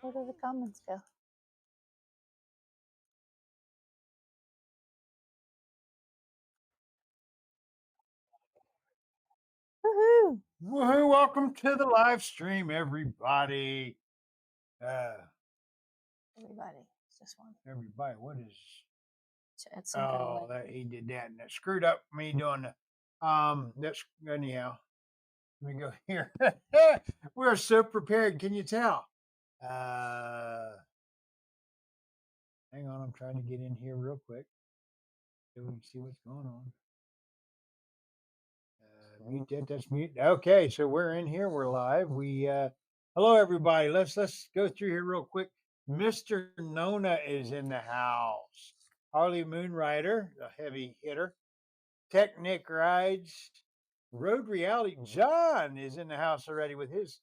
Where did the comments go? Woohoo! Woohoo! Welcome to the live stream, everybody. Everybody, it's just one. Everybody, what is? It's some kind of that he did that, and that screwed up me doing the. That's anyhow. Let me go here. We're so prepared. Can you tell? Hang on, I'm trying to get in here real quick so we can see what's going on. Mute that. That's mute. Okay, so we're in here. We're live. Hello everybody. Let's go through here real quick. Mr. Nona is in the house. Harley Moonrider, the heavy hitter. Technic Rides. Road Reality. John is in the house already with his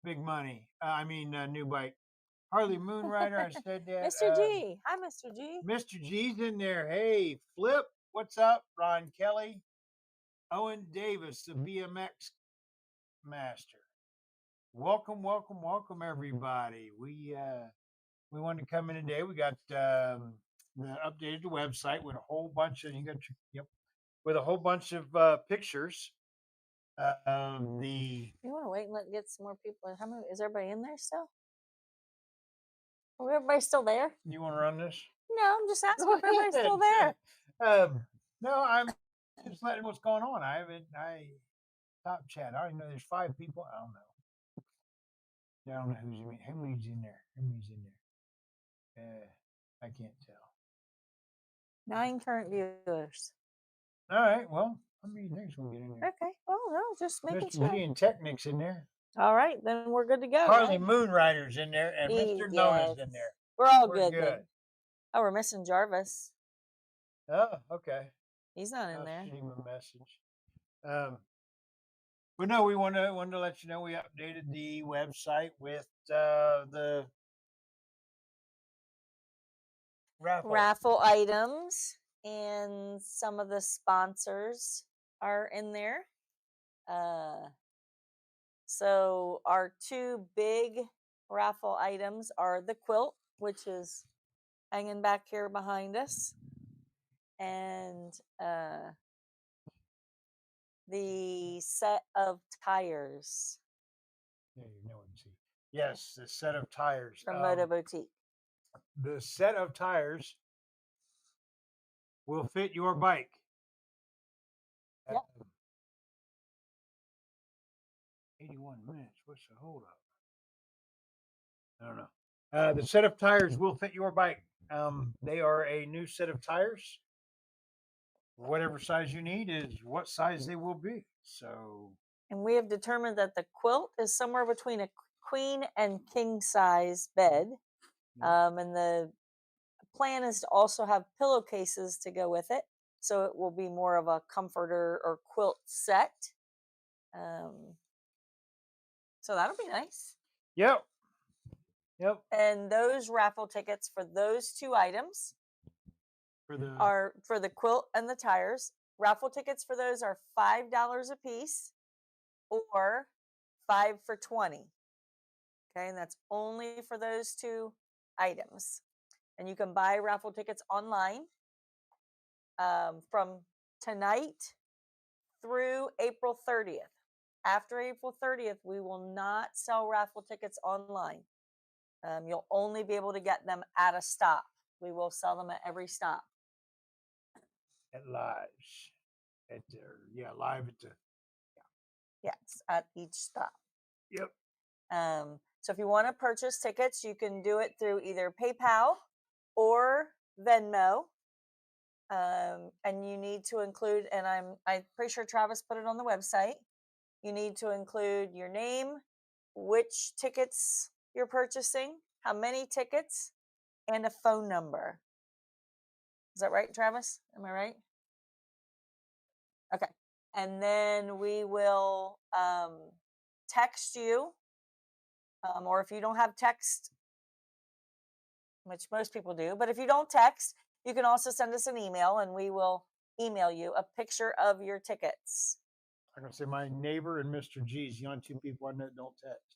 big money. New bike. Harley Moonrider. I said that. Mr. G. Hi, Mr. G. Mr. G's in there. Hey, Flip. What's up? Ron Kelly. Owen Davis, the BMX master. Welcome, welcome, welcome, everybody. We wanted to come in today. We got updated the website with a whole bunch of with a whole bunch of pictures. You want to wait and get some more people? How many is everybody in there still? Are everybody still there? You want to run this? No, I'm just asking if everybody's still there. No, I'm just letting what's going on. I top chat. I already know there's 5 people. I don't know. I don't know who's in there. Who's in there? I can't tell. 9 current viewers. All right. Well, how many things we'll get in there? Okay. Well, no, just making Mr. sure. G and Technic's in there. All right, then we're good to go. Harley right? Moonrider's in there, and Mr. Nona's in there. We're all good. Then. Oh, we're missing Jarvis. Oh, okay. He's not in there. I'll send him a message. But no, we wanted to let you know we updated the website with the raffle items, and some of the sponsors are in there. So our 2 big raffle items are the quilt, which is hanging back here behind us, and the set of tires. Yes, the set of tires from Moto Boutique. The set of tires will fit your bike. Yep. 81 minutes. What's the hold up? I don't know. The set of tires will fit your bike. They are a new set of tires. Whatever size you need is what size they will be. So. And we have determined that the quilt is somewhere between a queen and king size bed. And the plan is to also have pillowcases to go with it. So it will be more of a comforter or quilt set. So that'll be nice. Yep. And those raffle tickets for those 2 items are for the quilt and the tires. Raffle tickets for those are $5 a piece or 5 for $20. Okay, and that's only for those 2 items. And you can buy raffle tickets online from tonight through April 30th. After April 30th, we will not sell raffle tickets online. You'll only be able to get them at a stop. We will sell them at every stop. At lives. Live at the. Yes, at each stop. Yep. So if you want to purchase tickets, you can do it through either PayPal or Venmo. And you need to include, and I'm pretty sure Travis put it on the website. You need to include your name, which tickets you're purchasing, how many tickets, and a phone number. Is that right, Travis? Am I right? Okay. And then we will text you, or if you don't have text, which most people do, but if you don't text, you can also send us an email, and we will email you a picture of your tickets. I'm going to say my neighbor and Mr. G's the only 2 people I know that don't text.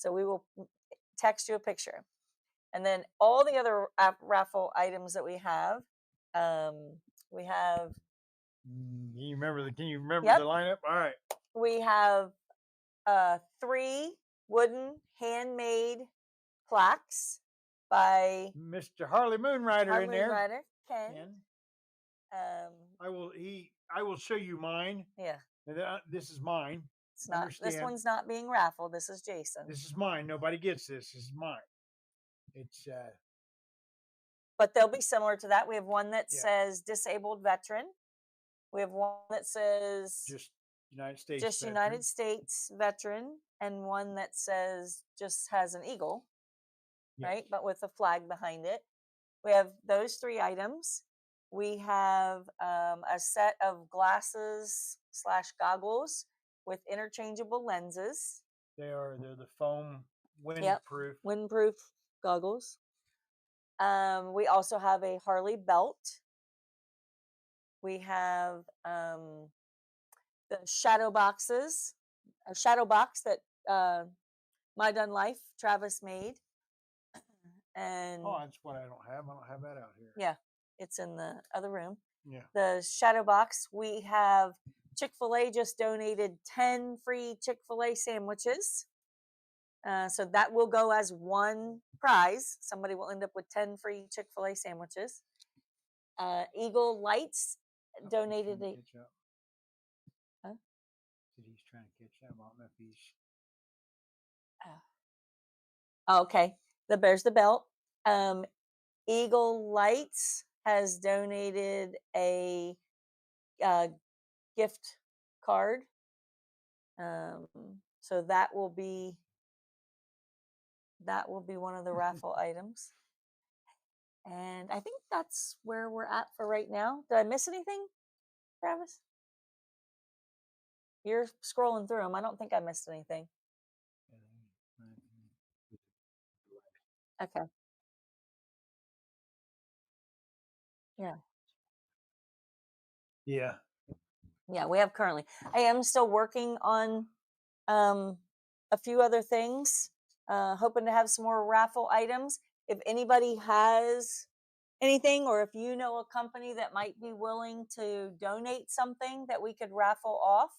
So we will text you a picture. And then all the other raffle items that we have, we have. Can you remember the Yep, lineup? All right. we have 3 wooden handmade plaques by Mr. Harley Moonrider in Harley there. Rider Ken. Ken. Um, I will show you mine. yeah, This is mine. it's not. This Understand? one's not being raffled. This is Jason. This is mine. Nobody gets this. This is mine. It's But they'll be similar to that. We have one that Yeah. says disabled veteran. We have one that says just United States. just veteran. United States veteran, and one that says just has an eagle, Yes. right? But with a flag behind it. We have those 3 items. We have a set of glasses / goggles with interchangeable lenses. They're the foam windproof. Windproof goggles. We also have a Harley belt. We have the shadow boxes, a shadow box that My Done Life Travis made. And Oh, that's what I don't have. I don't have that out here. yeah, it's in the other room. Yeah. The shadow box, we have Chick-fil-A just donated 10 free Chick-fil-A sandwiches. So that will go as one prize. Somebody will end up with 10 free Chick-fil-A sandwiches. Eagle Lights donated a. Huh? He's trying to catch up. I don't know if he's. Oh, okay. There's the belt. Eagle Lights has donated a gift card. So that will be one of the raffle items. And I think that's where we're at for right now. Did I miss anything, Travis? You're scrolling through them. I don't think I missed anything. Okay. Yeah. Yeah. Yeah, we have currently. I am still working on a few other things. Hoping to have some more raffle items. If anybody has anything, or if you know a company that might be willing to donate something that we could raffle off,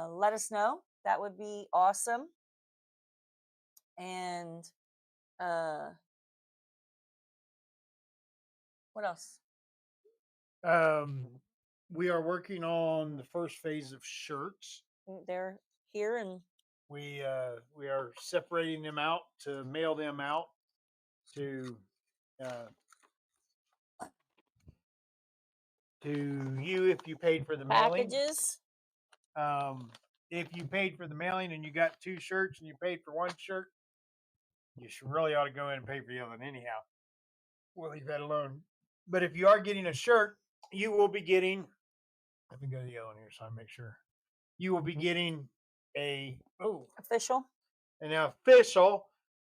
let us know. That would be awesome. And what else? We are working on the first phase of shirts. They're here, and we are separating them out to mail them out to you if you paid for the mailing. packages. If you paid for the mailing and you got 2 shirts and you paid for 1 shirt, you should really ought to go in and pay for the other one anyhow. We'll leave that alone. But if you are getting a shirt, you will be getting. Let me go to the other one here so I make sure. You will be getting an official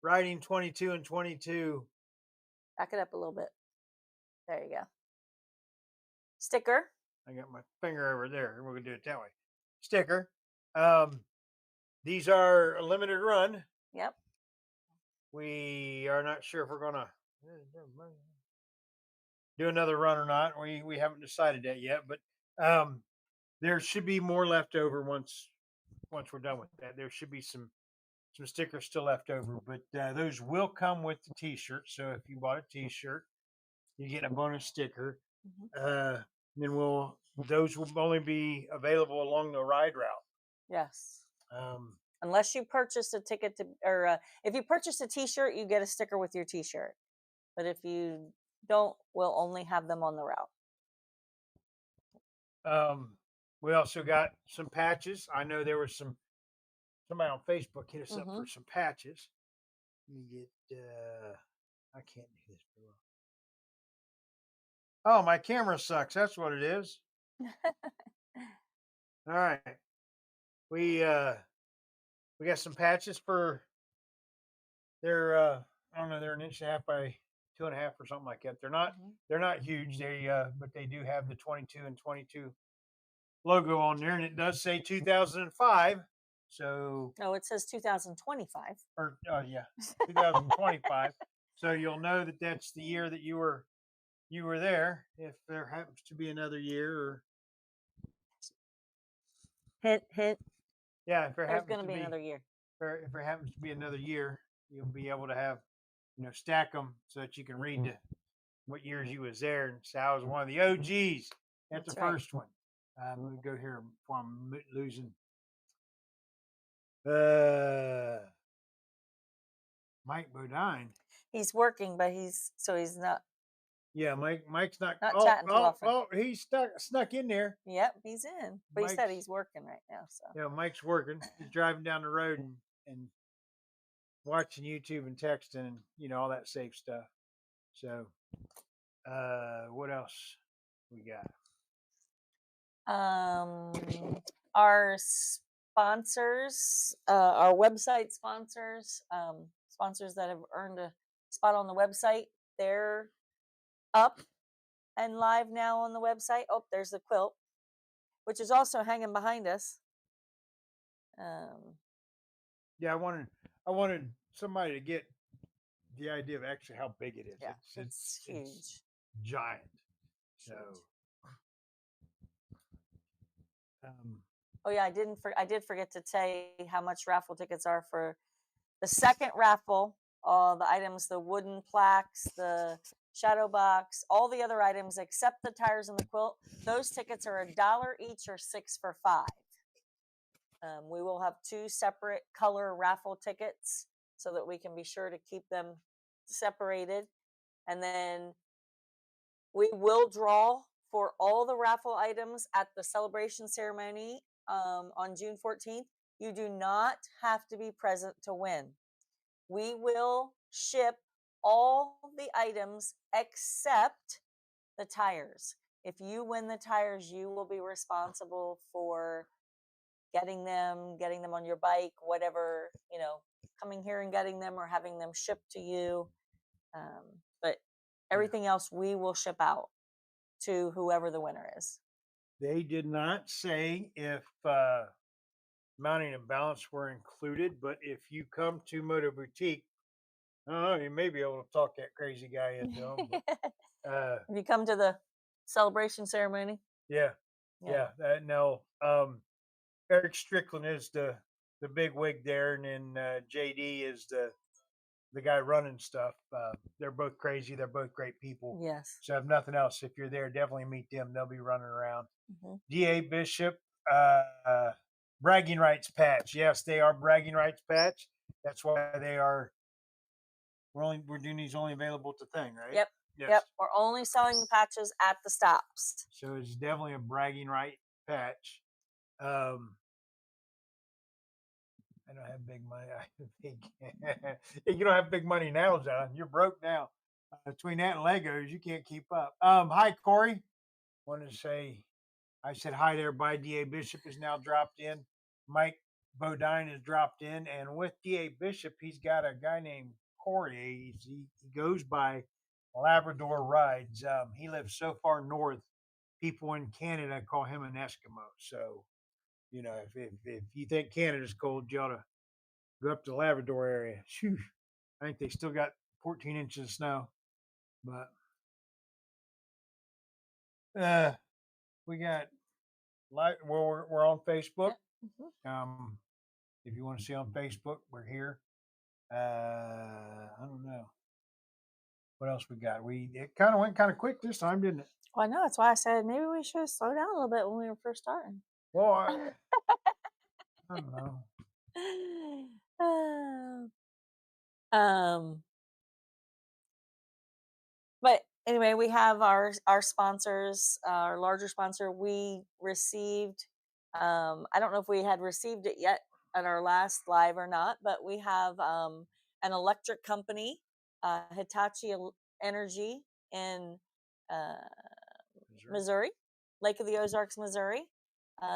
writing 22 and 22. Back it up a little bit. There you go. Sticker. I got my finger over there. We're gonna do it that way. Sticker. These are a limited run. Yep. We are not sure if we're gonna do another run or not. We haven't decided that yet, but there should be more left over once we're done with that. There should be some stickers still left over, but those will come with the T-shirt. So if you bought a T-shirt, you get a bonus sticker. Then those will only be available along the ride route. Yes. Unless you purchase a ticket or if you purchase a T-shirt, you get a sticker with your T-shirt. But if you don't, we'll only have them on the route. We also got some patches. I know there was somebody on Facebook hit us up for some patches. Let me get. I can't do this very well. Oh, my camera sucks. That's what it is. All right. We got some patches for. They're I don't know. They're 1.5 inches by 2.5 or something like that. They're not huge. But they do have the 22 and 22 logo on there, and it does say 2005. So, Oh, it says 2025. or yeah, 2025. So you'll know that that's the year that you were there. If there happens to be another year, or Hint, hint. yeah, if there There's happens going to to be be, another year. if there happens to be another year, you'll be able to have, stack them so that you can read what years you was there. And so I was one of the OGs. That's the right. first one. Let me go here before I'm losing. Mike Bodine. He's working, but he's not Yeah, Mike's not. chatting too often. He's snuck in there. Yep, he's in. But he said Mike's- he's working right now. So Yeah, Mike's working. He's driving down the road and watching YouTube and texting and all that safe stuff. So, what else we got? our sponsors, our website sponsors, sponsors that have earned a spot on the website, they're up and live now on the website. Oh, there's the quilt, which is also hanging behind us. Yeah, I wanted somebody to get the idea of actually how big it is. Yeah, it's huge. It's giant. So, oh yeah, I did forget to tell you how much raffle tickets are for the second raffle. All the items, the wooden plaques, the shadow box, all the other items except the tires and the quilt. Those tickets are $1 each or 6 for $5. We will have 2 separate color raffle tickets so that we can be sure to keep them separated. And then we will draw for all the raffle items at the celebration ceremony on June 14th. You do not have to be present to win. We will ship all the items except the tires. If you win the tires, you will be responsible for getting them on your bike, whatever, coming here and getting them or having them shipped to you. But everything else we will ship out to whoever the winner is. They did not say if mounting and balance were included, but if you come to Moto Boutique, I don't know, you may be able to talk that crazy guy into them. If you come to the celebration ceremony. Yeah. No. Eric Strickland is the big wig there, and then JD is the guy running stuff. They're both crazy. They're both great people. Yes. So if nothing else, if you're there, definitely meet them. They'll be running around. Mm-hmm. DA Bishop, bragging rights patch. Yes, they are bragging rights patch. That's why they are. We're doing these only available to thing, right? Yep. Yes. Yep. We're only selling the patches at the stops. So it's definitely a bragging right patch. I don't have big money. You don't have big money now, John. You're broke now. Between that and Legos, you can't keep up. Hi, Corey. Wanted to say, I said hi there. By DA Bishop is now dropped in. Mike Bodine has dropped in, and with DA Bishop, he's got a guy named Corey. He goes by Labrador Rides. He lives so far north, people in Canada call him an Eskimo. So, if you think Canada's cold, you ought to go up to the Labrador area. Whew, I think they still got 14 inches of snow, but we got we're on Facebook. Mm-hmm. If you want to see on Facebook, we're here. I don't know what else we got. It kind of went kind of quick this time, didn't it? Well, I know. That's why I said maybe we should slow down a little bit when we were first starting. Well, I don't know. But anyway, we have our sponsors, our larger sponsor. We received, I don't know if we had received it yet at our last live or not, but we have an electric company, Hitachi Energy in Missouri, Lake of the Ozarks, Missouri,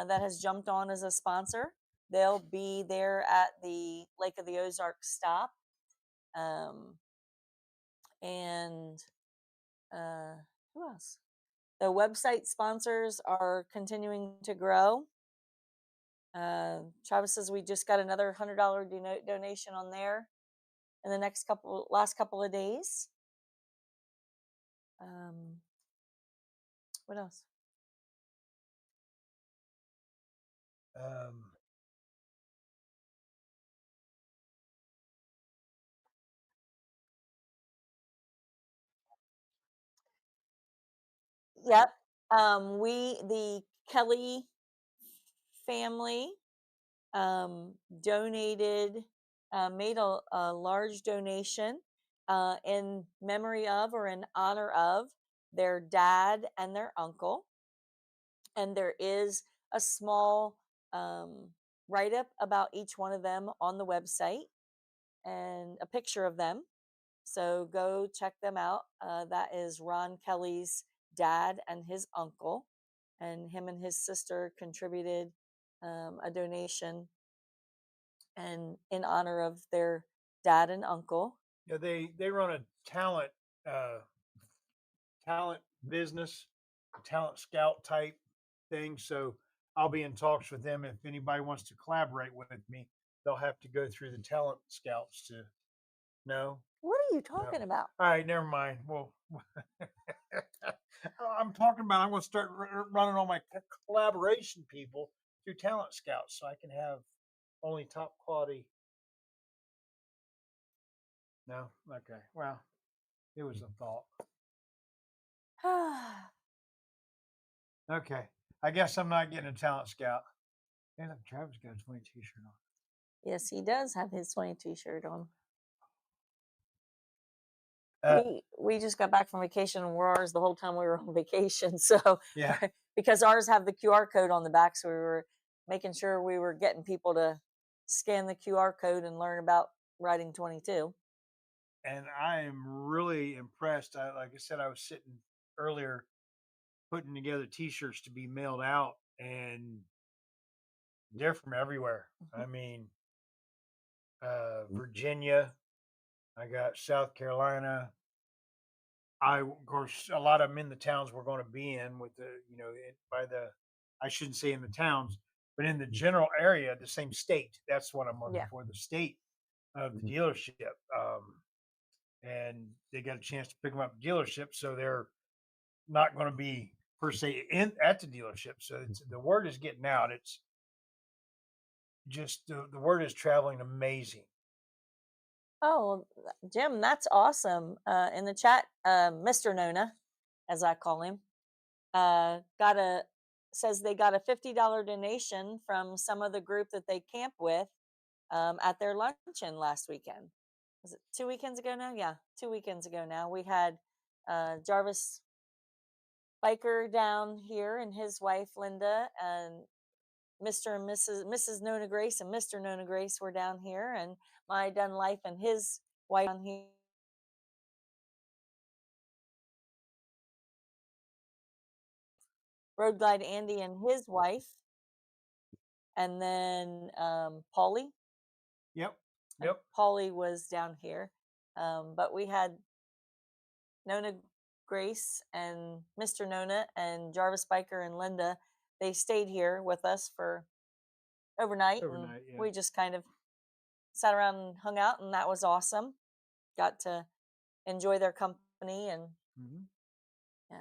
that has jumped on as a sponsor. They'll be there at the Lake of the Ozarks stop. And who else? The website sponsors are continuing to grow. Travis says we just got another $100 donation on there in the last couple of days. What else? Yep. The Kelly family donated, made a large donation in memory of or in honor of their dad and their uncle. And there is a small write up about each one of them on the website and a picture of them. So go check them out. That is Ron Kelly's dad and his uncle. And him and his sister contributed a donation and in honor of their dad and uncle. Yeah, they run a uh, talent business, talent scout type thing. So I'll be in talks with them. If anybody wants to collaborate with me, they'll have to go through the talent scouts to know. What are you No. talking about? All right, never mind. Well, I'm talking about I'm going to start running all my collaboration people through talent scouts so I can have only top quality. No, okay. Well, it was a thought. Okay, I guess I'm not getting a talent scout. Hey, look, Travis got a 20 t-shirt on. Yes, he does have his 22 shirt on. We just got back from vacation and wore ours the whole time we were on vacation. So yeah, because ours have the QR code on the back, so we were making sure we were getting people to scan the QR code and learn about riding 22. And I am really impressed. Like I said, I was sitting earlier putting together t-shirts to be mailed out, and they're from everywhere. I mean, Virginia, I got South Carolina. Of course, a lot of them in the towns we're going to be in with the, I shouldn't say in the towns, but in the general area, the same state. That's what I'm looking for, the state of the dealership. And they got a chance to pick them up at dealership. So they're not going to be per se at the dealership. So the word is getting out. It's just the word is traveling amazing. Oh, Jim, that's awesome. In the chat, Mr. Nona, as I call him, says they got a $50 donation from some of the group that they camp with at their luncheon last weekend. Was it 2 weekends ago now? Yeah, 2 weekends ago now. We had Jarvis Biker down here and his wife Linda and Mr. and Mrs. Nona Grace and Mr. Nona Grace were down here, and my Dun Life and his wife down here. Road Glide Andy and his wife, and then Paulie. Yep. Paulie was down here, but we had Nona Grace and Mr. Nona and Jarvis Biker and Linda. They stayed here with us for overnight and yeah. we just kind of sat around and hung out, and that was awesome. Got to enjoy their company, and like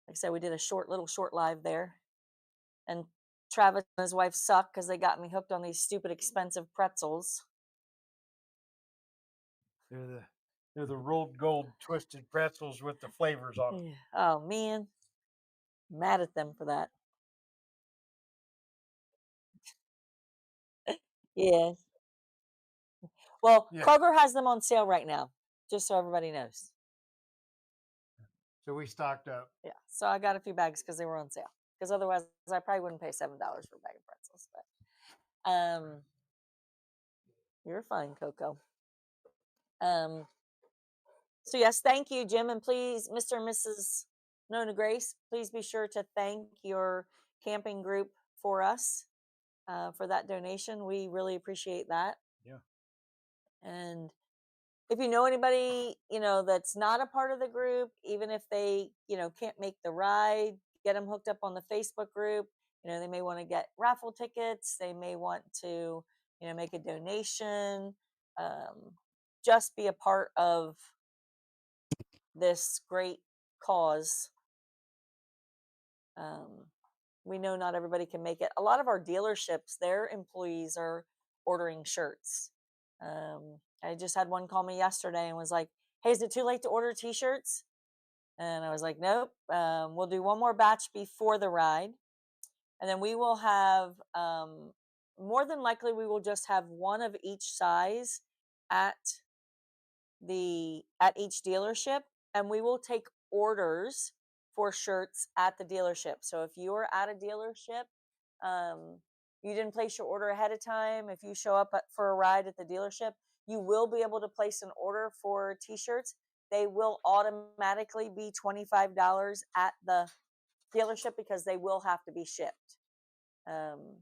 I said, we did a short live there. And Travis and his wife suck because they got me hooked on these stupid expensive pretzels. They're the rolled gold twisted pretzels with the flavors on them. Yeah. Oh man, mad at them for that. Yeah. Well, Kroger has them on sale right now, just so everybody knows. So we stocked up. Yeah. So I got a few bags because they were on sale. Because otherwise, I probably wouldn't pay $7 for a bag of pretzels. But you're fine, Coco. So yes, thank you, Jim, and please, Mr. and Mrs. Nona Grace, please be sure to thank your camping group for us for that donation. We really appreciate that. Yeah. And if you know anybody, that's not a part of the group, even if they, can't make the ride, get them hooked up on the Facebook group. They may want to get raffle tickets. They may want to, make a donation, just be a part of this great cause. We know not everybody can make it. A lot of our dealerships, their employees are ordering shirts. I just had one call me yesterday and was like, "Hey, is it too late to order t-shirts?" And I was like, "Nope. We'll do one more batch before the ride, and then we will have, more than likely, we will just have one of each size at at each dealership, and we will take orders for shirts at the dealership. So if you are at a dealership, you didn't place your order ahead of time, if you show up for a ride at the dealership, you will be able to place an order for t-shirts. They will automatically be $25 at the dealership because they will have to be shipped.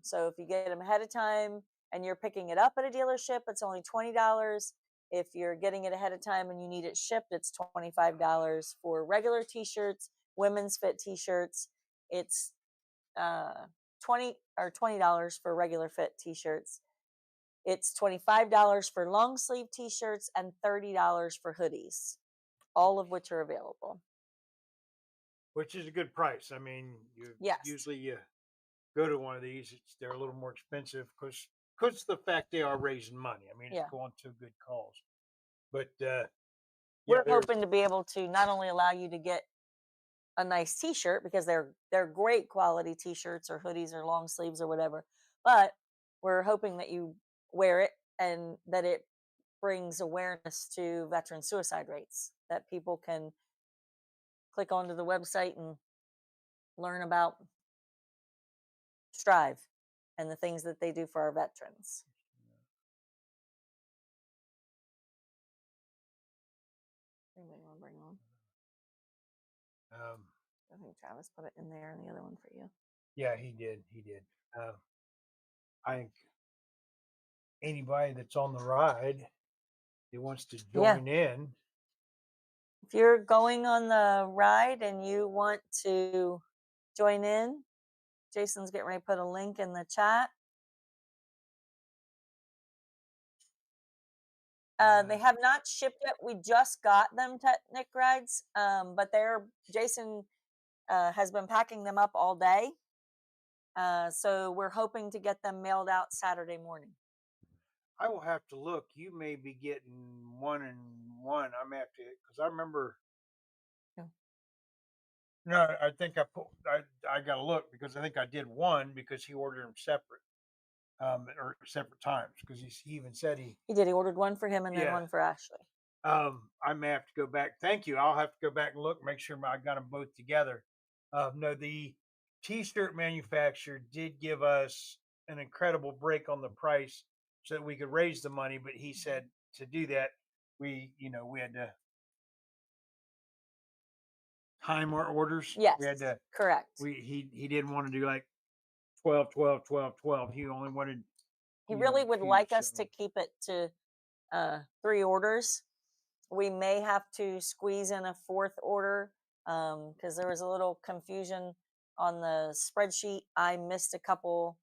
So if you get them ahead of time and you're picking it up at a dealership, it's only $20. If you're getting it ahead of time and you need it shipped, it's $25 for regular t-shirts, women's fit t-shirts. It's 20 for regular fit t-shirts. It's $25 for long sleeve t-shirts and $30 for hoodies, all of which are available. Which is a good price. I mean, Yes. usually you go to one of these, they're a little more expensive because the fact they are raising money. I mean, it's going to good cause. But we're hoping to be able to not only allow you to get a nice t-shirt, because they're great quality t-shirts or hoodies or long sleeves or whatever, but we're hoping that you wear it and that it brings awareness to veteran suicide rates, that people can click onto the website and learn about Strive and the things that they do for our veterans. Anybody want to bring on? I think Travis put it in there and the other one for you. Yeah, he did. I think anybody that's on the ride that wants to join in. If you're going on the ride and you want to join in, Jason's getting ready to put a link in the chat. They have not shipped yet. We just got them, Technic Rides, but Jason has been packing them up all day. So we're hoping to get them mailed out Saturday morning. I will have to look. You may be getting one and one. I may have to, because I remember. No, I think I got to look because I think I did one because he ordered them separate, or separate times, because he even said he did. He ordered one for him and then one for Ashley. I may have to go back. Thank you. I'll have to go back and look, make sure I got them both together. No, the t-shirt manufacturer did give us an incredible break on the price so that we could raise the money, but he said to do that, we had to time our orders. Yes, we had to correct. He didn't want to do like 12, 12, 12, 12. He only wanted. He really would like us to keep it to 3 orders. We may have to squeeze in a 4th order because there was a little confusion on the spreadsheet. I missed a couple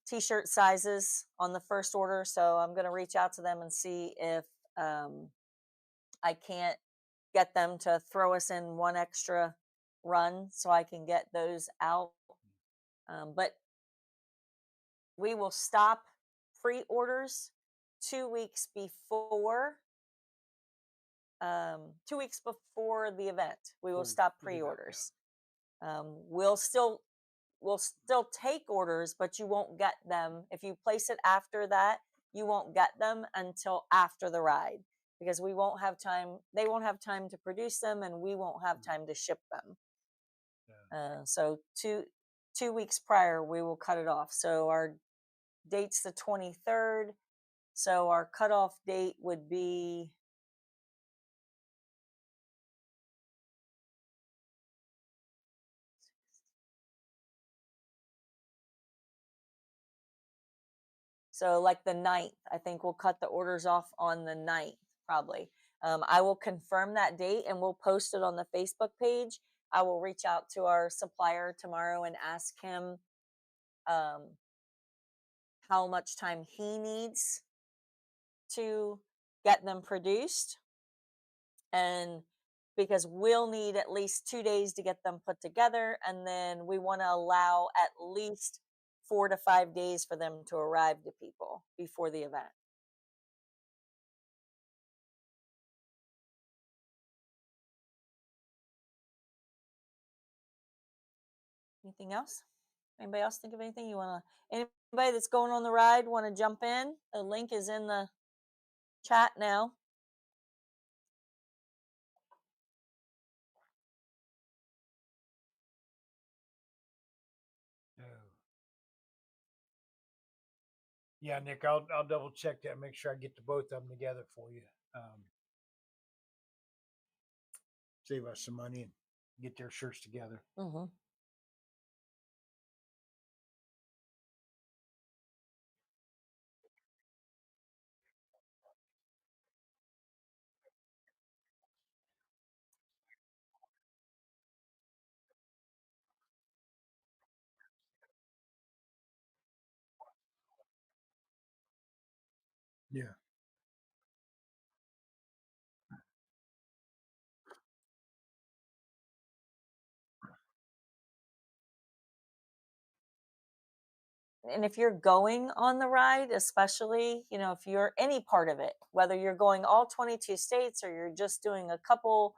t-shirt sizes on the first order, so I'm going to reach out to them and see if I can't get them to throw us in one extra run so I can get those out. But we will stop pre-orders 2 weeks before 2 weeks before the event. We will stop pre-orders. We'll still take orders, but you won't get them if you place it after that. You won't get them until after the ride because we won't have time. They won't have time to produce them, and we won't have time to ship them. So 2 weeks prior, we will cut it off. So our date's the 23rd. So our cutoff date would be like the 9th. I think we'll cut the orders off on the 9th, probably. I will confirm that date and we'll post it on the Facebook page. I will reach out to our supplier tomorrow and ask him um, how much time he needs to get them produced. And because we'll need at least 2 days to get them put together. And then we want to allow at least 4 to 5 days for them to arrive to people before the event. Anything else? Anybody else think of anything you want to? Anybody that's going on the ride want to jump in? The link is in the chat now. No. Yeah, Nick, I'll double check that, make sure I get the both of them together for you. Save us some money and get their shirts together. Mm-hmm. Yeah. And if you're going on the ride, especially, if you're any part of it, whether you're going all 22 states or you're just doing a couple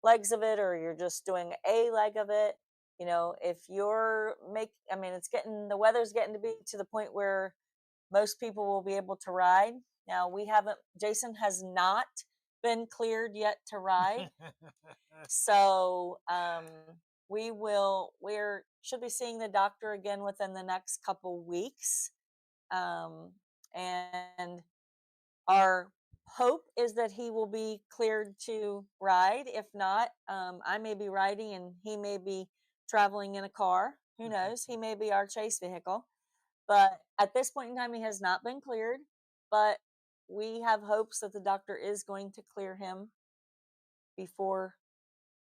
legs of it or you're just doing a leg of it, if you're it's getting, the weather's getting to be to the point where most people will be able to ride. Now, Jason has not been cleared yet to ride. So we're should be seeing the doctor again within the next couple weeks. And our hope is that he will be cleared to ride. If not, I may be riding and he may be traveling in a car. Who knows? He may be our chase vehicle. But at this point in time, he has not been cleared. But we have hopes that the doctor is going to clear him before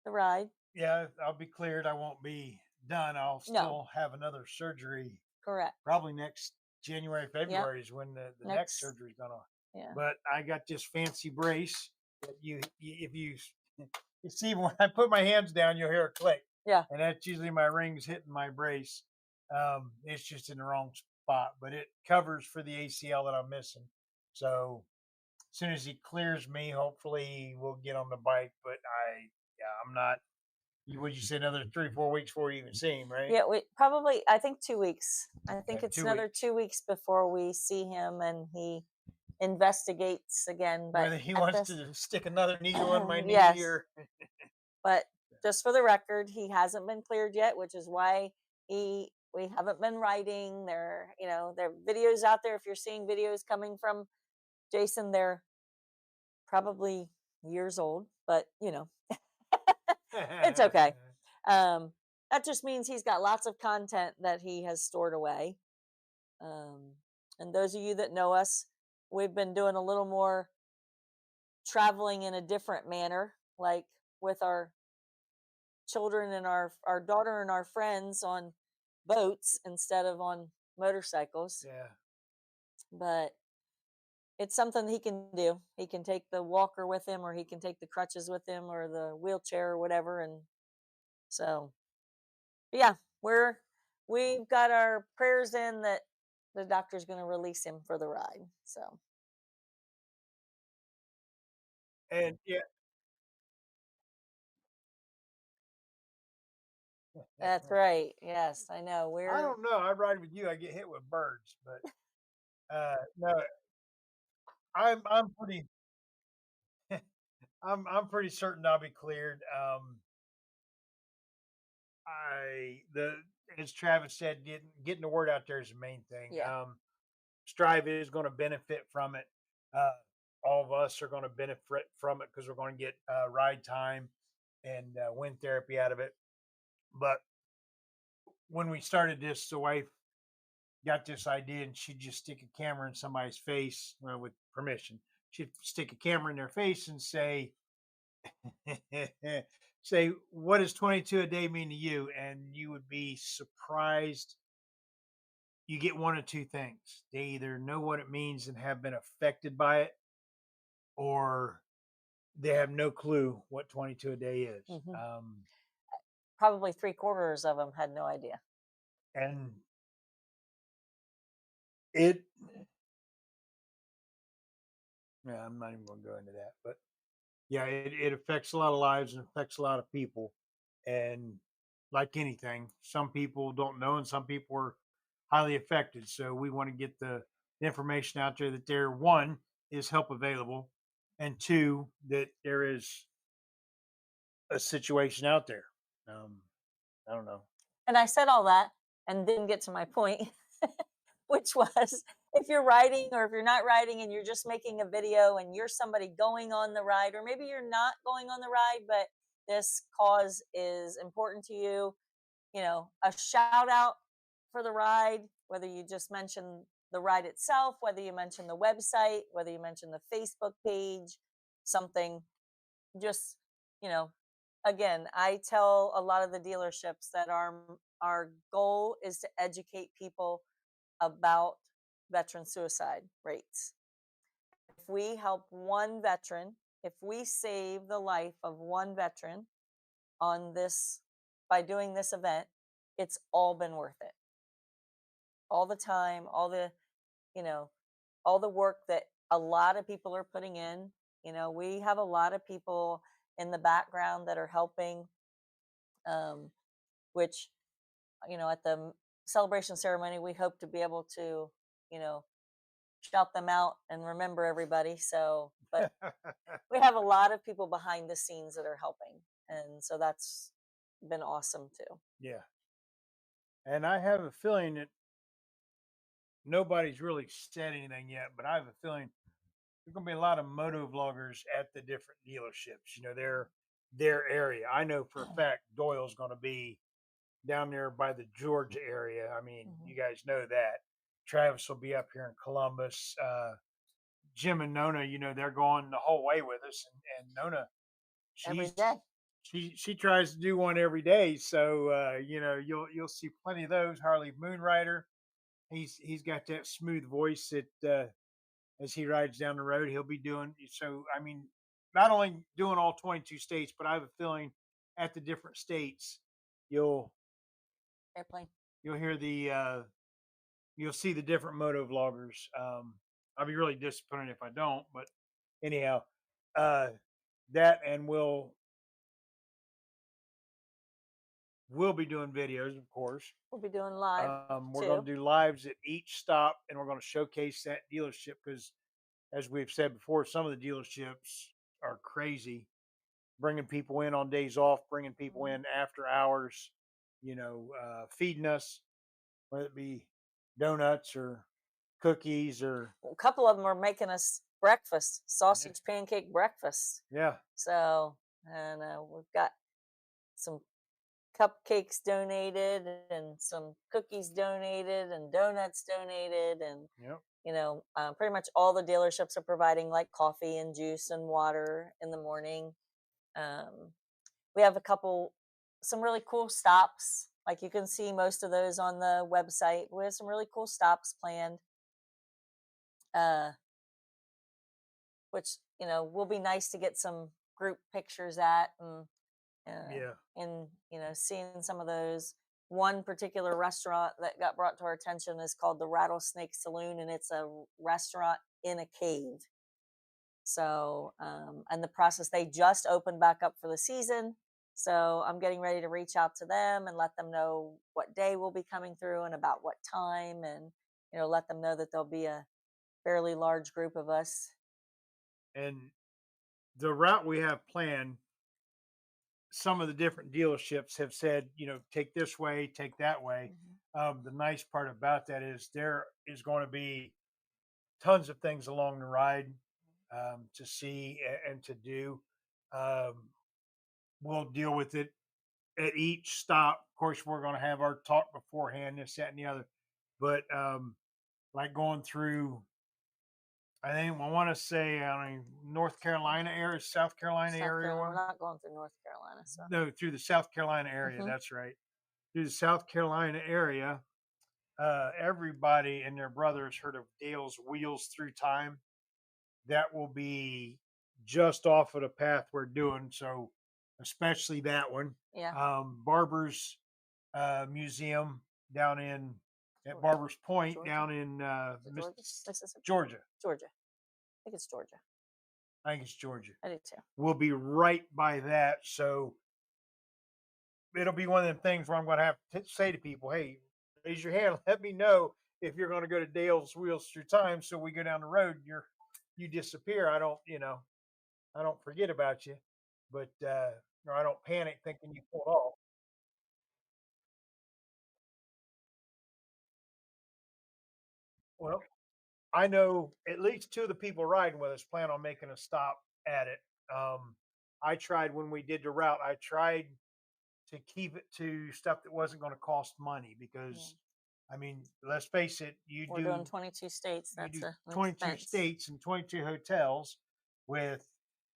the ride. Yeah, I'll be cleared. I won't be done. I'll No, still have another surgery correct. probably next January, Yep. February is when the next Next, surgery is gonna. yeah. But I got this fancy brace that if you you see when I put my hands down, you'll hear a click, Yeah. and that's usually my rings hitting my brace. It's just in the wrong spot, but it covers for the ACL that I'm missing. So as soon as he clears me, hopefully we'll get on the bike. But I'm not. Would you say another 3 or 4 weeks before you even see him, right? Yeah, we probably, I think 2 weeks. I think Okay, it's 2 another weeks. 2 weeks before we see him and he investigates again. But Whether he at wants this, to stick another needle in my knee yes. or But just for the record, he hasn't been cleared yet, which is why we haven't been writing. There are videos out there. If you're seeing videos coming from Jason, they're probably years old, but it's okay. That just means he's got lots of content that he has stored away. And those of you that know us, we've been doing a little more traveling in a different manner, like with our children and our daughter and our friends on boats instead of on motorcycles. Yeah. But it's something he can do. He can take the walker with him, or he can take the crutches with him, or the wheelchair, or whatever. And so, yeah, we've got our prayers in that the doctor's going to release him for the ride. So And yeah. that's right. Yes, I know. I don't know. I ride with you. I get hit with birds, but no, I'm pretty I'm pretty certain I'll be cleared. I the as Travis said, getting the word out there is the main thing. Yeah. Strive is going to benefit from it. Uh, all of us are going to benefit from it because we're going to get ride time and wind therapy out of it. But when we started this, the wife got this idea and she'd just stick a camera in somebody's face, well, with permission. She'd stick a camera in their face and say, say, what does 22 a day mean to you? And you would be surprised. You get one of two things. They either know what it means and have been affected by it, or they have no clue what 22 a day is. Hmm. Probably three-quarters of them had no idea. And it, yeah, I'm not even going to go into that, but yeah, it affects a lot of lives and affects a lot of people. And like anything, some people don't know, and some people are highly affected. So we want to get the information out there that there, one, is help available, and two, that there is a situation out there. Um, I don't know. And I said all that and didn't get to my point, which was if you're riding or if you're not riding and you're just making a video and you're somebody going on the ride, or maybe you're not going on the ride, but this cause is important to you, a shout out for the ride, whether you just mention the ride itself, whether you mention the website, whether you mention the Facebook page, something, just, you know, again, I tell a lot of the dealerships that our goal is to educate people about veteran suicide rates. If we help one veteran, if we save the life of one veteran on this by doing this event, it's all been worth it. All the time, you know, all the work that a lot of people are putting in. We have a lot of people in the background that are helping, um, which, at the celebration ceremony, we hope to be able to, you know, shout them out and remember everybody. So, but we have a lot of people behind the scenes that are helping. And so that's been awesome too. Yeah. And I have a feeling that nobody's really said anything yet, but I have a feeling there's going to be a lot of moto vloggers at the different dealerships. Their area. I know for a fact Doyle's going to be down there by the Georgia area. I mean, Mhm. you guys know that. Travis will be up here in Columbus. Jim and Nona, they're going the whole way with us, and Nona, Every she's day. she tries to do one every day. So you'll see plenty of those. Harley Moonrider, he's got that smooth voice that as he rides down the road, he'll be doing. So I mean, not only doing all 22 states, but I have a feeling at the different states, you'll Airplane. you'll hear you'll see the different moto vloggers. I'll be really disappointed if I don't, but anyhow, uh, that and we'll be doing videos, of course. We'll be doing live We're going too. to do lives at each stop, and we're going to showcase that dealership because, as we've said before, some of the dealerships are crazy, bringing people in on days off, bringing people Mhm. in after hours, feeding us, whether it be donuts or cookies or A couple of them are making us breakfast, yeah, sausage pancake breakfast. yeah, So, and we've got some cupcakes donated and some cookies donated and donuts donated. And, yep, pretty much all the dealerships are providing like coffee and juice and water in the morning. Um, we have some really cool stops. Like you can see most of those on the website. We have some really cool stops planned. Uh, which will be nice to get some group pictures at, uh, yeah, and seeing some of those. One particular restaurant that got brought to our attention is called the Rattlesnake Saloon, and it's a restaurant in a cave. So, and the process, they just opened back up for the season. So I'm getting ready to reach out to them and let them know what day we'll be coming through and about what time, and let them know that there'll be a fairly large group of us. and the route we have planned, some of the different dealerships have said, take this way, take that way. Mhm. The nice part about that is there is going to be tons of things along the ride to see and to do. Um, we'll deal with it at each stop. Of course, we're going to have our talk beforehand, this, that, and the other. But like going through I think I want to say North Carolina area, South Carolina South area Carolina. We're one. not going through North Carolina, so. No, through the South Carolina area. Hmm. That's right. Through the South Carolina area, everybody and their brothers heard of Dale's Wheels Through Time. That will be just off of the path we're doing. So, especially that one. Yeah. Barber's Museum down in at Barber's Point Georgia? down in Georgia? Mississippi? Georgia. Georgia. I think it's Georgia. I think it's Georgia. I do too. We'll be right by that. So it'll be one of them things where I'm going to have to say to people, hey, raise your hand. Let me know if you're going to go to Dale's Wheels Through Time. So we go down the road, you disappear. I don't forget about you, but or I don't panic thinking you pulled off. Well, I know at least two of the people riding with us plan on making a stop at it. Um, I tried when we did the route. I tried to keep it to stuff that wasn't going to cost money because, I mean, let's face it, We're doing 22 states. you That's do an 22 expense. states and 22 hotels with,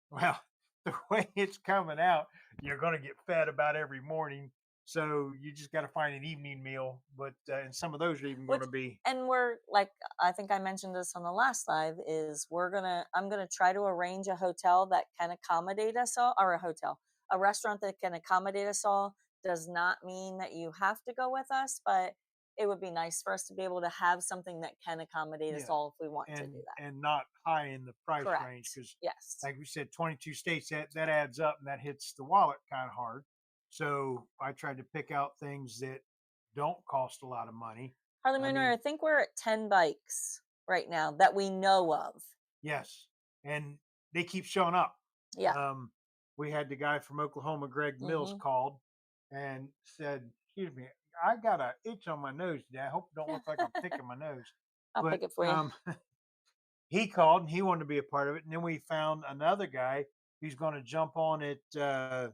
well, the way it's coming out, you're going to get fed about every morning. So you just got to find an evening meal, but and some of those are even going Which, to be. and we're like, I think I mentioned this on the last live, is I'm gonna try to arrange a hotel that can accommodate us all, or a restaurant that can accommodate us all. Does not mean that you have to go with us, but it would be nice for us to be able to have something that can accommodate us all if we want to do that. And not high in the price Correct. range because, Yes. like we said, 22 states that adds up and that hits the wallet kind of hard. So I tried to pick out things that don't cost a lot of money. Harley Moonrider, I think we're at 10 bikes right now that we know of. Yes, and they keep showing up. Yeah. We had the guy from Oklahoma, Greg Mills, called and said, "Excuse me, I got an itch on my nose today. I hope it don't look like I'm picking my nose." I'll pick it for you. He called and he wanted to be a part of it. And then we found another guy who's going to jump on at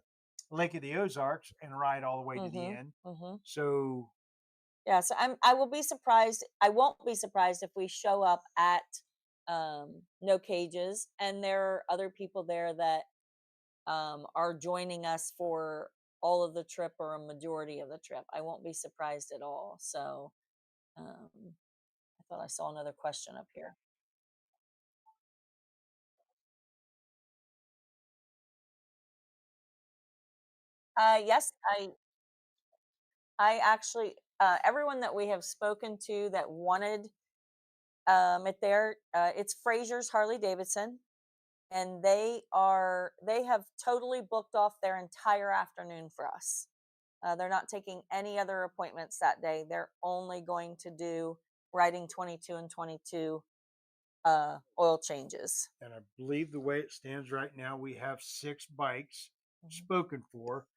Lake of the Ozarks and ride all the way to the end. So yeah, so I will be surprised. I won't be surprised if we show up at No Cages and there are other people there that are joining us for all of the trip or a majority of the trip. I won't be surprised at all. So I thought I saw another question up here. Yes, I actually everyone that we have spoken to that wanted it there, it's Fraser's Harley Davidson, and they have totally booked off their entire afternoon for us. They're not taking any other appointments that day. They're only going to do riding 22 and 22 oil changes. and I believe the way it stands right now, we have 6 bikes spoken for.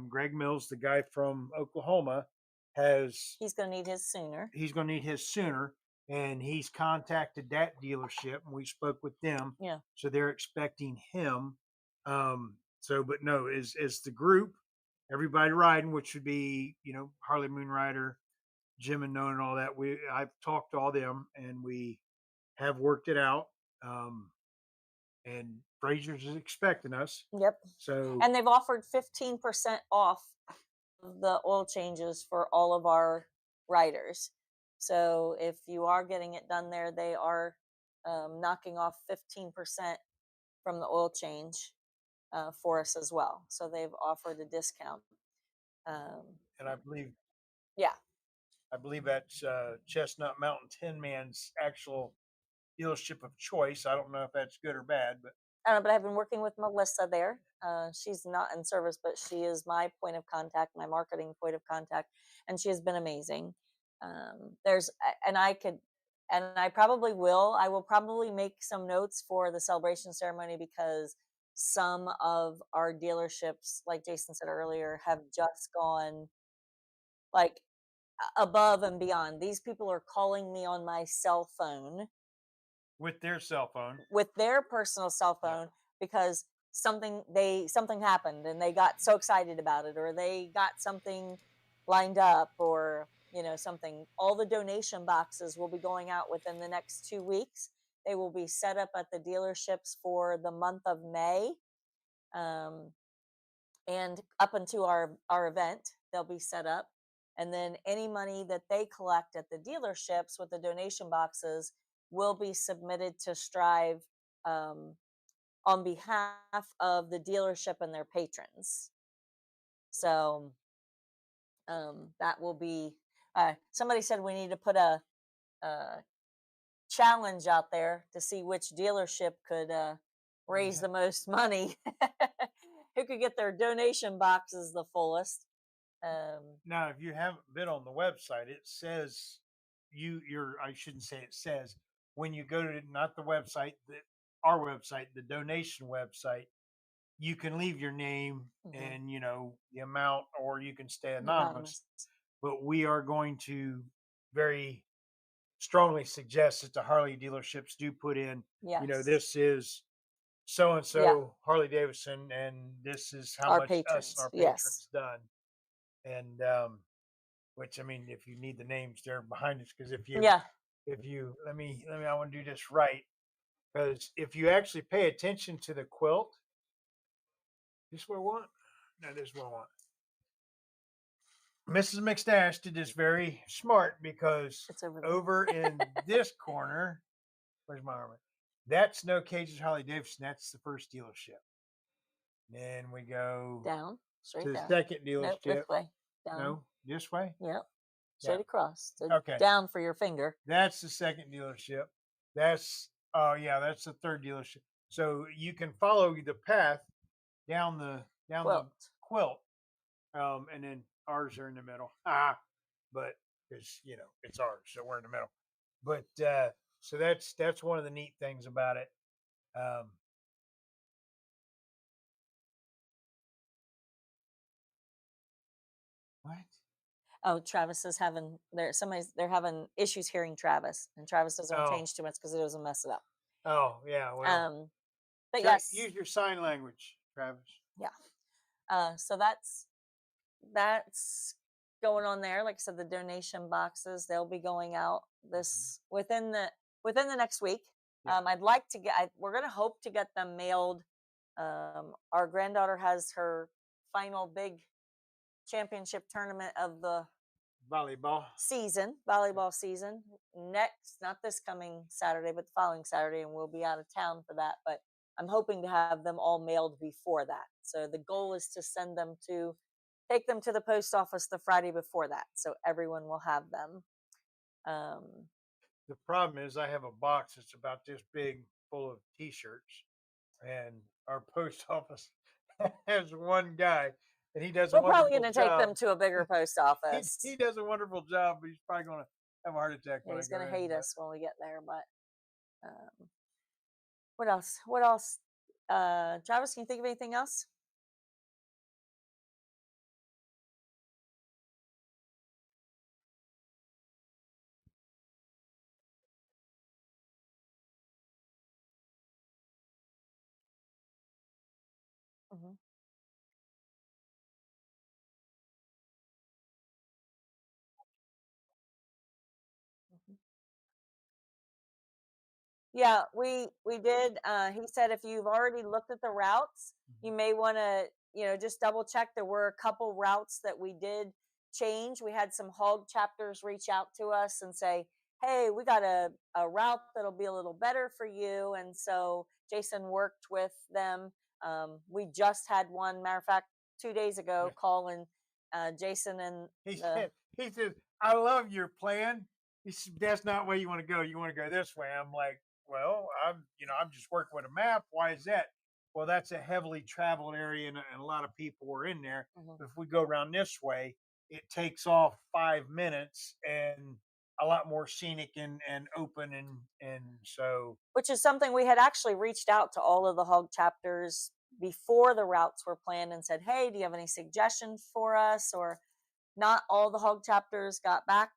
Greg Mills, the guy from Oklahoma, he's going to need his sooner. He's going to need his sooner, and he's contacted that dealership, and we spoke with them. Yeah. So they're expecting him. But no, is the group, everybody riding, which would be Harley Moonrider, Jim and Nona and all that. I've talked to all them, and we have worked it out. And Fraser's is expecting us. Yep. So and they've offered 15% off the oil changes for all of our riders. So if you are getting it done there, they are knocking off 15% from the oil change for us as well. So they've offered a discount. And I believe, yeah, that's Chestnut Mountain Tin Man's actual dealership of choice. I don't know if that's good or bad, but but I've been working with Melissa there. She's not in service, but she is my point of contact, my marketing point of contact, and she has been amazing. And I probably will. I will probably make some notes for the celebration ceremony because some of our dealerships, like Jason said earlier, have just gone like above and beyond. These people are calling me on my cell phone with their cell phone, with their personal cell phone, because something happened and they got so excited about it, or they got something lined up, or something. All the donation boxes will be going out within the next 2 weeks, They will be set up at the dealerships for the month of May. And up until our event, they'll be set up. And then any money that they collect at the dealerships with the donation boxes will be submitted to Strive on behalf of the dealership and their patrons. So that will be. Somebody said we need to put a challenge out there to see which dealership could raise the most money. Who could get their donation boxes the fullest? Now, if you haven't been on the website, it says you're. I shouldn't say it says when you go to not the website, our website, the donation website. You can leave your name and the amount, or you can stay anonymous. But we are going to very strongly suggest that the Harley dealerships do put in. Yes. This is so and so Harley Davidson, and this is how our much patrons. us and our patrons done. And which, I mean, if you need the names, they're behind us, because if you let me I want to do this right, because if you actually pay attention to the quilt, this what I want. No, this is what I want. Mrs. McStache did this very smart, because It's over in this corner, where's my armor? That's No Cages Harley Davidson. That's the first dealership. Then we go down, straight to the down. second dealership. Nope, this way. Down. No, this way? Yep. Straight across. So okay. Down for your finger. That's the second dealership. That's that's the third dealership. So you can follow the path down the quilt. And then ours are in the middle. But because it's ours, so we're in the middle. But so that's one of the neat things about it. What? Oh, Travis is having they're having issues hearing Travis, and Travis doesn't want to change too much because it doesn't mess it up. Oh yeah, well. But yes, use your sign language, Travis. Yeah. So that's going on there. Like I said, the donation boxes, they'll be going out this within the next week. I'd like to we're going to hope to get them mailed. Our granddaughter has her final big championship tournament of the volleyball season next, not this coming Saturday, but the following Saturday, and we'll be out of town for that. But I'm hoping to have them all mailed before that. So the goal is to take them to the post office the Friday before that, so everyone will have them. The problem is I have a box that's about this big full of T-shirts, and our post office has one guy, and he does. We're probably going to take them to a bigger post office. He does a wonderful job, but he's probably going to have a heart attack. He's going to hate us when we get there. But what else? What else? Travis, can you think of anything else? Mm-hmm. Mm-hmm. Yeah, we did. He said if you've already looked at the routes, you may want to, just double check. There were a couple routes that we did change. We had some hog chapters reach out to us and say, hey, we got a route that'll be a little better for you. And so Jason worked with them. We just had one, matter of fact, 2 days ago, calling Jason, and he said, I love your plan. He said, that's not where you want to go. You want to go this way. I'm like, well, I'm just working with a map. Why is that? Well, that's a heavily traveled area, and a lot of people were in there. If we go around this way, it takes off 5 minutes and a lot more scenic and open, and so, which is something we had actually reached out to all of the hog chapters before the routes were planned and said, hey, do you have any suggestions for us? Or not all the hog chapters got back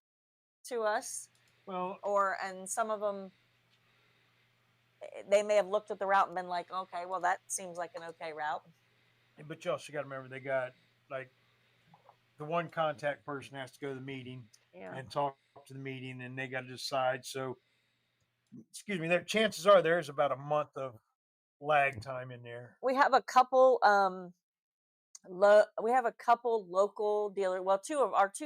to us. Well, and some of them, they may have looked at the route and been like, okay, well, that seems like an okay route. But you also got to remember, they got like the one contact person has to go to the meeting and talk to the meeting, and they got to decide. So excuse me, there chances are there's about a month of lag time in there. We have a couple we have a couple local dealer, well, two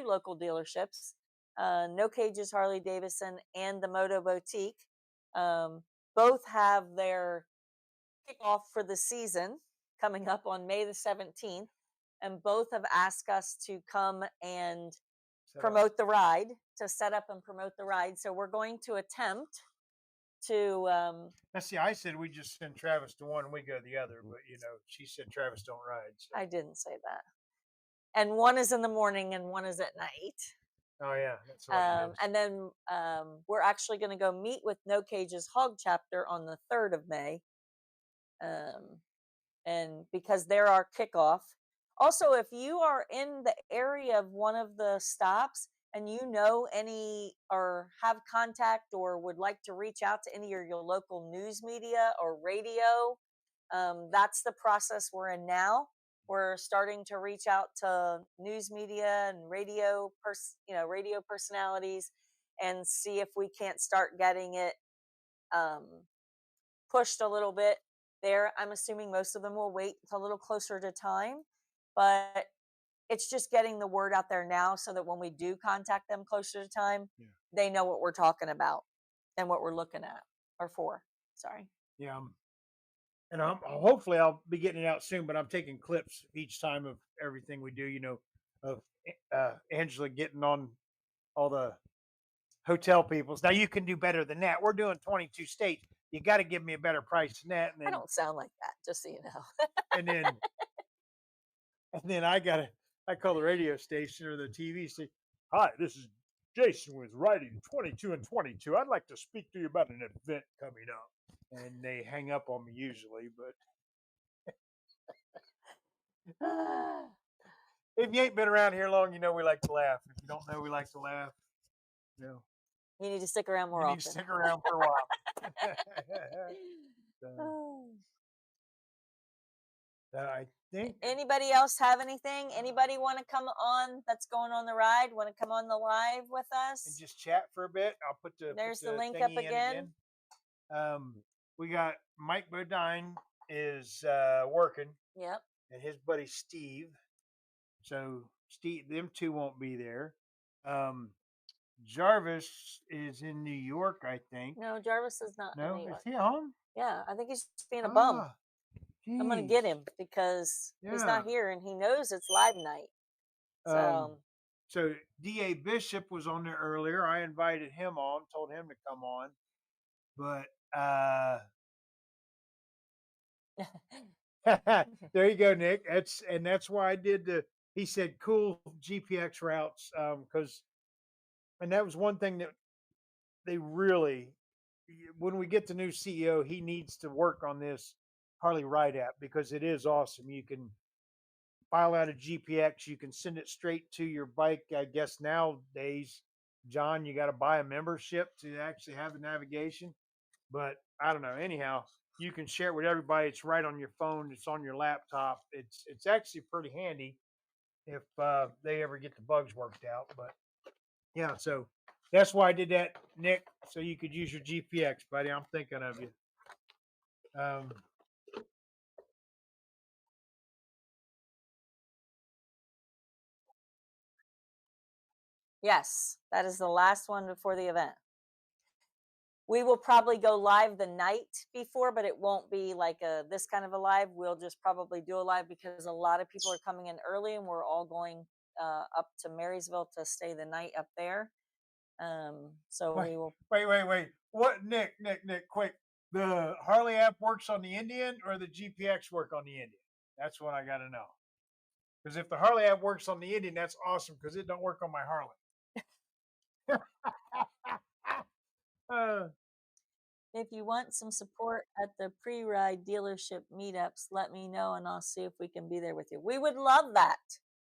local dealerships, No Cages Harley Davidson and the Moto Boutique. Both have their kickoff for the season coming up on May the 17th, and both have asked us to come and Set up. promote the ride, to set up and promote the ride. So we're going to attempt to Now, see, I said we just send Travis to one and we go to the other, but she said Travis don't ride. So. I didn't say that. And one is in the morning and one is at night. Oh yeah, that's right. And then we're actually going to go meet with No Cages Hog Chapter on the 3rd of May. And because they're our kickoff. Also, if you are in the area of one of the stops and you know any or have contact or would like to reach out to any of your local news media or radio, that's the process we're in now. We're starting to reach out to news media and radio personalities and see if we can't start getting it pushed a little bit there. I'm assuming most of them will wait a little closer to time, but it's just getting the word out there now so that when we do contact them closer to time, they know what we're talking about and what we're looking at or for. Sorry. Yeah. And hopefully I'll be getting it out soon, but I'm taking clips each time of everything we do, of Angela getting on all the hotel peoples. Now you can do better than that. We're doing 22 states. You got to give me a better price than that. And then, I don't sound like that, just so you know. and then I call the radio station or the TV station. Hi, this is Jason with Riding 22 and 22. I'd like to speak to you about an event coming up. And they hang up on me usually, but if you ain't been around here long, we like to laugh. If you don't know, we like to laugh. You need to stick around more you often. need to stick around for a while. I think. Anybody else have anything? Anybody want to come on that's going on the ride? Want to come on the live with us? And just chat for a bit. I'll put the link up again. We got Mike Bodine is working. Yep. And his buddy Steve. So Steve, them two won't be there. Jarvis is in New York, I think. No, Jarvis is not. No, in New York. Is he home? Yeah, I think he's just being a bum. I'm gonna get him because he's not here and he knows it's live night. So D.A. Bishop was on there earlier. I invited him on, told him to come on, but there you go, Nick. That's why I did he said cool GPX routes, and that was one thing that they really, when we get the new CEO, he needs to work on this Harley Ride app because it is awesome. You can file out a GPX, you can send it straight to your bike. I guess nowadays, John, you got to buy a membership to actually have the navigation, but I don't know. Anyhow, you can share it with everybody. It's right on your phone. It's on your laptop. It's actually pretty handy if they ever get the bugs worked out. But yeah, so that's why I did that, Nick, so you could use your GPX, buddy. I'm thinking of you. Yes, that is the last one before the event. We will probably go live the night before, but it won't be like this kind of a live. We'll just probably do a live because a lot of people are coming in early and we're all going up to Marysville to stay the night up there. So we will. Wait. What, Nick, quick. The Harley app works on the Indian or the GPX work on the Indian? That's what I got to know. Because if the Harley app works on the Indian, that's awesome because it don't work on my Harley. If you want some support at the pre-ride dealership meetups, let me know and I'll see if we can be there with you. We would love that.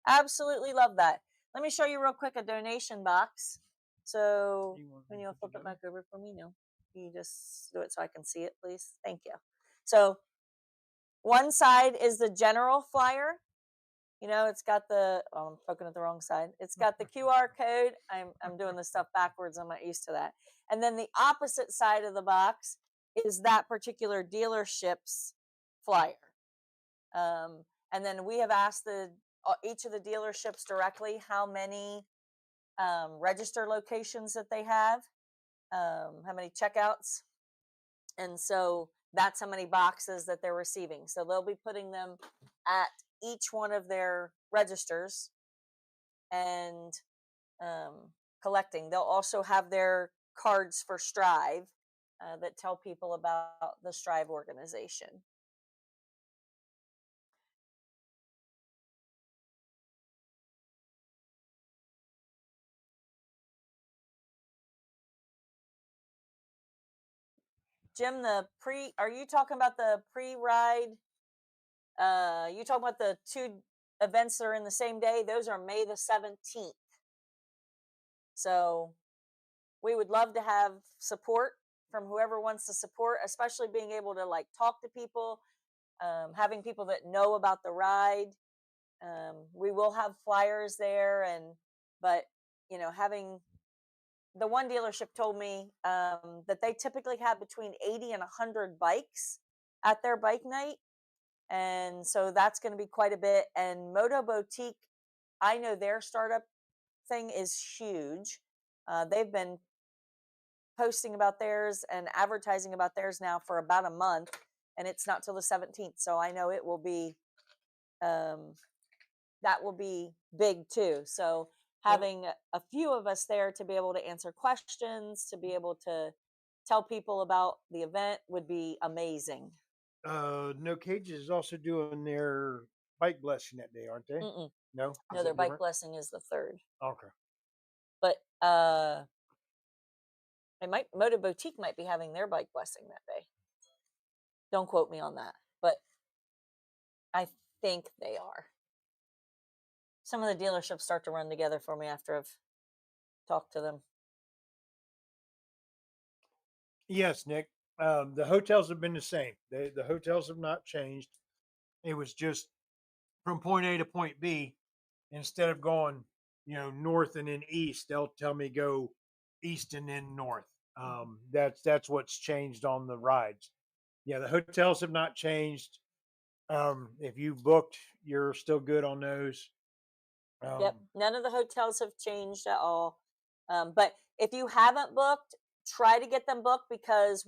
Absolutely love that. Let me show you real quick a donation box. So when you'll flip it back over for me, no. You just do it so I can see it, please. Thank you. So one side is the general flyer. You know, it's got the, oh, I'm poking at the wrong side. It's got the QR code. I'm doing this stuff backwards. I'm not used to that. And then the opposite side of the box is that particular dealership's flyer. And then we have asked each of the dealerships directly how many register locations that they have, how many checkouts. And so that's how many boxes that they're receiving. So they'll be putting them at each one of their registers and collecting. They'll also have their cards for Strive that tell people about the Strive organization. Jim, are you talking about the pre-ride? You talking about the two events that are in the same day? Those are May the 17th. So we would love to have support from whoever wants to support, especially being able to like talk to people, having people that know about the ride. We will have flyers there, but you know, having the one dealership told me that they typically have between 80 and 100 bikes at their bike night. And so that's going to be quite a bit. And Moto Boutique, I know their startup thing is huge. They've been posting about theirs and advertising about theirs now for about a month, and it's not till the 17th. So I know it will be, that will be big too. So having a few of us there to be able to answer questions, to be able to tell people about the event would be amazing. No Cages is also doing their bike blessing that day, aren't they? Mm-mm. No, No, their bike blessing is the 3rd. Okay. But Moto Boutique might be having their bike blessing that day. Don't quote me on that, but I think they are. Some of the dealerships start to run together for me after I've talked to them. Yes, Nick. The hotels have been the same. The hotels have not changed. It was just from point A to point B. Instead of going, north and then east, they'll tell me go east and then north. That's what's changed on the rides. Yeah, the hotels have not changed. If you booked, you're still good on those. Yep, none of the hotels have changed at all. But if you haven't booked, try to get them booked because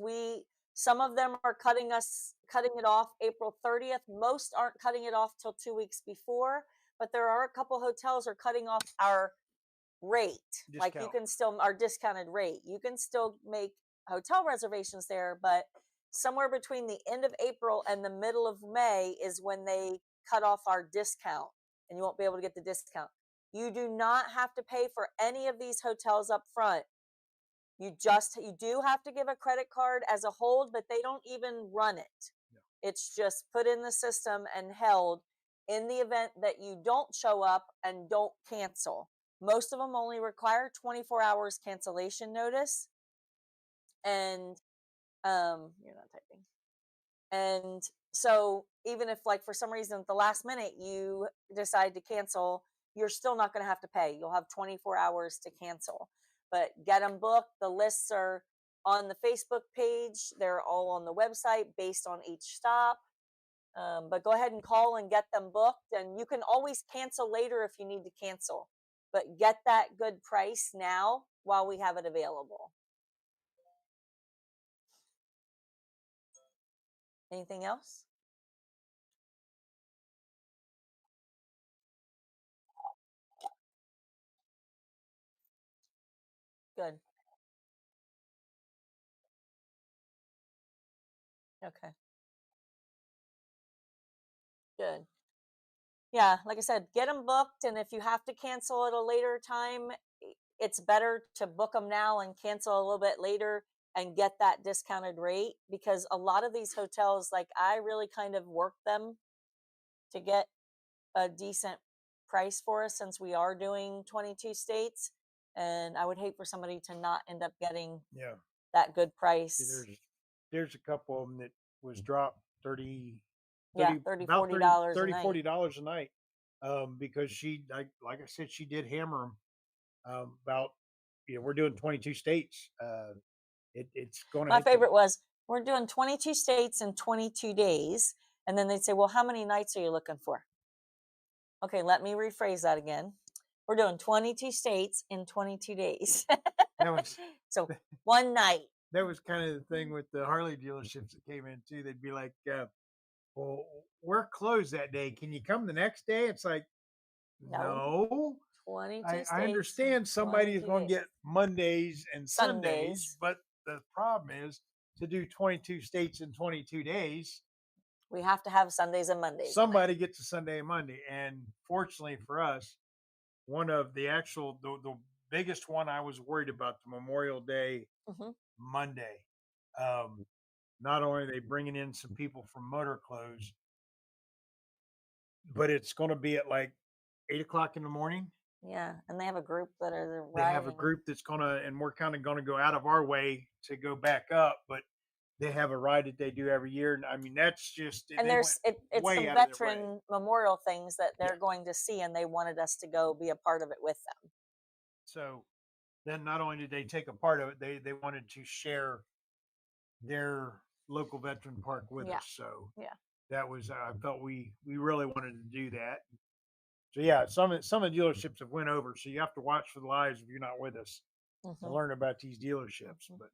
some of them are cutting it off April 30th. Most aren't cutting it off till 2 weeks before, but there are a couple hotels are cutting off our rate. Like you can still, our discounted rate. You can still make hotel reservations there, but somewhere between the end of April and the middle of May is when they cut off our discount and you won't be able to get the discount. You do not have to pay for any of these hotels up front. You do have to give a credit card as a hold, but they don't even run it. No. It's just put in the system and held in the event that you don't show up and don't cancel. Most of them only require 24 hours cancellation notice. And you're not typing. And so even if like for some reason at the last minute you decide to cancel, you're still not going to have to pay. You'll have 24 hours to cancel. But get them booked. The lists are on the Facebook page. They're all on the website based on each stop. But go ahead and call and get them booked. And you can always cancel later if you need to cancel. But get that good price now while we have it available. Anything else? Good. Okay. Good. Yeah, like I said, get them booked, and if you have to cancel at a later time, it's better to book them now and cancel a little bit later and get that discounted rate because a lot of these hotels, like I really kind of work them to get a decent price for us since we are doing 22 states, and I would hate for somebody to not end up getting that good price. There's a couple of them that was dropped 30 $40 $40 a night. because she, like I said, she did hammer them about, we're doing 22 states. It's going to My hit the favorite was, we're doing 22 states in 22 days. And then they'd say, well, how many nights are you looking for? Okay, let me rephrase that again. We're doing 22 states in 22 days. that was So one night. that was kind of the thing with the Harley dealerships that came in too. They'd be like, "Well, we're closed that day. Can you come the next day?" It's like, No, no. 22 I states, understand somebody is 22 going to days. get Mondays and Sundays, Sundays. but the problem is to do 22 states in 22 days, We have to have Sundays and Mondays in there. somebody gets a Sunday and Monday. And fortunately for us, one of the biggest one I was worried about, the Memorial Day Hmm. Monday. Um, Not only are they bringing in some people from Motor Clothes, but it's going to be at like 8 o'clock in the morning. Yeah, and they have a group that are They have a riding. group that's gonna, and we're kind of going to go out of our way to go back up, but they have a ride that they do every year. And I mean, that's just, And they went it's way some out of their way. veteran memorial things that Yeah. they're going to see, and they wanted us to go be a part of it with them. So then not only did they take a part of it, they wanted to share their local veteran park with Yeah, us. So yeah. that was, I felt we really wanted to do that. So yeah, some of the dealerships have went over. So you have to watch for the lives if you're not with us to Hmm. learn about these dealerships. Hmm. But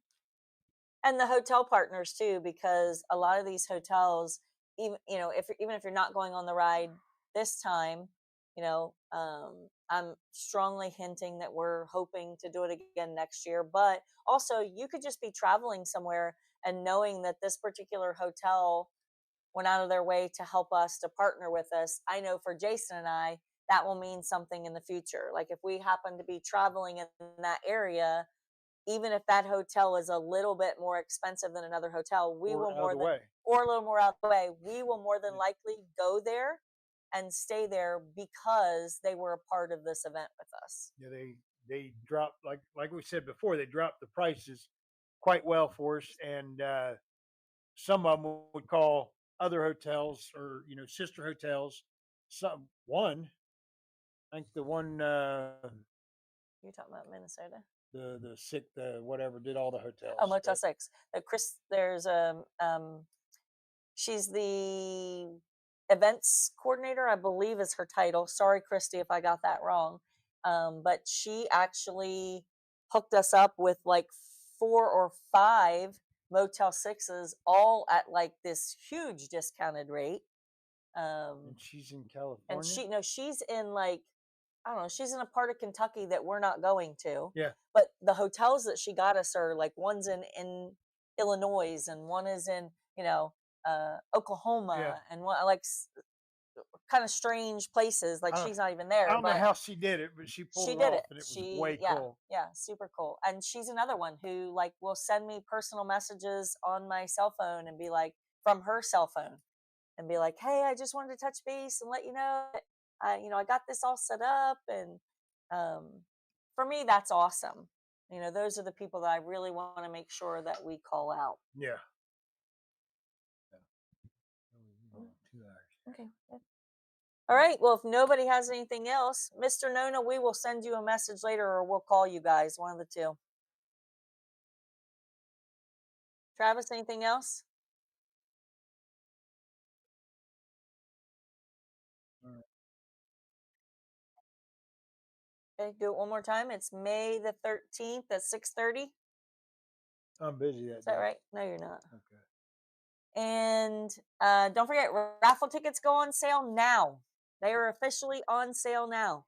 And the hotel partners too, because a lot of these hotels, even if even if you're not going on the ride this time, I'm strongly hinting that we're hoping to do it again next year. But also, you could just be traveling somewhere and knowing that this particular hotel went out of their way to help us, to partner with us. I know for Jason and I, that will mean something in the future. Like if we happen to be traveling in that area, even if that hotel is a little bit more expensive than another hotel, we or will out of more the than, way. or a little more out of the way, we will more than Yeah. likely go there and stay there because they were a part of this event with us. Yeah, they dropped, like we said before, they dropped the prices quite well for us, and some of them would call other hotels, or sister hotels. Some one, I think the one, You're talking about Minnesota? the sick, the whatever, did all the Oh, hotels. Motel 6. Chris, there's she's the events coordinator, I believe is her title. Sorry, Christy, if I got that wrong. But she actually hooked us up with like 4 or 5 Motel 6s, all at like this huge discounted rate. And Um, she's in and California. she's in like, I don't know, she's in a part of Kentucky that we're not going to. Yeah, But the hotels that she got us are like, one's in Illinois and one is in, yeah. Oklahoma, and one like kind of strange places. Like I, she's not even I there, don't know but how she did it, but she pulled she it did off, it. and it was She, way yeah, cool. yeah, super cool. And she's another one who like will send me personal messages on my cell phone and be like, from her cell phone, and be like, hey, I just wanted to touch base and let you know that I got this all set up. And um, for me, that's awesome. Those are the people that I really want to make sure that we call out. Yeah. Mm. 2 hours. Okay. Good. All right. Well, if nobody has anything else, Mr. Nona, we will send you a message later, or we'll call you guys, one of the two. Travis, anything else? All right. Okay, do it one more time. It's May the 13th at 6:30. Is I'm busy that that day. right? No, you're not. Okay. And don't forget, raffle tickets go on sale now. They are officially on sale now.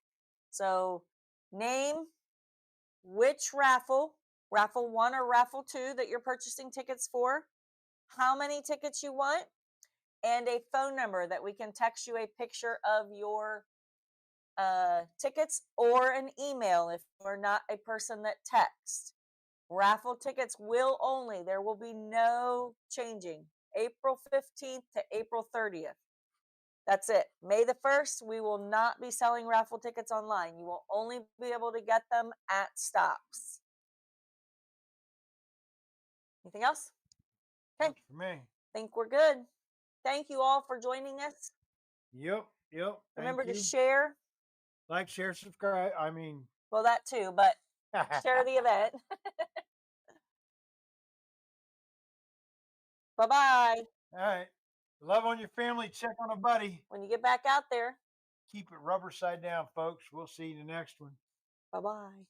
So name which raffle one or raffle two, that you're purchasing tickets for, how many tickets you want, and a phone number that we can text you a picture of your tickets, or an email if you're not a person that texts. Raffle tickets there will be no changing. April 15th to April 30th. That's it. May the 1st, we will not be selling raffle tickets online. You will only be able to get them at stops. Anything else? Okay, Works for me. think we're good. Thank you all for joining us. Yep. Yep. Thank Remember to you. share. Like, share, subscribe. I mean, Well, that too, but all share the event. Bye bye. right. Love on your family. Check on a buddy. When you get back out there, Keep it rubber side down, folks. We'll see you in the next one. bye bye.